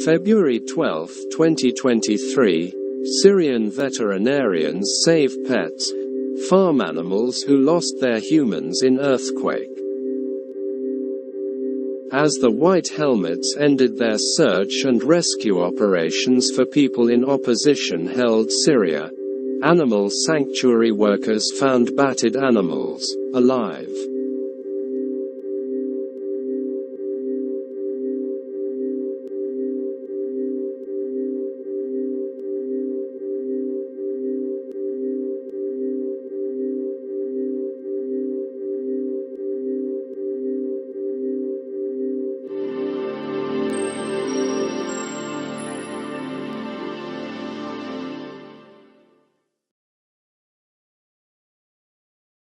February 12, 2023, Syrian veterinarians save pets, farm animals who lost their humans in earthquake. As the White Helmets ended their search and rescue operations for people in opposition-held Syria, animal sanctuary workers found battered animals, alive.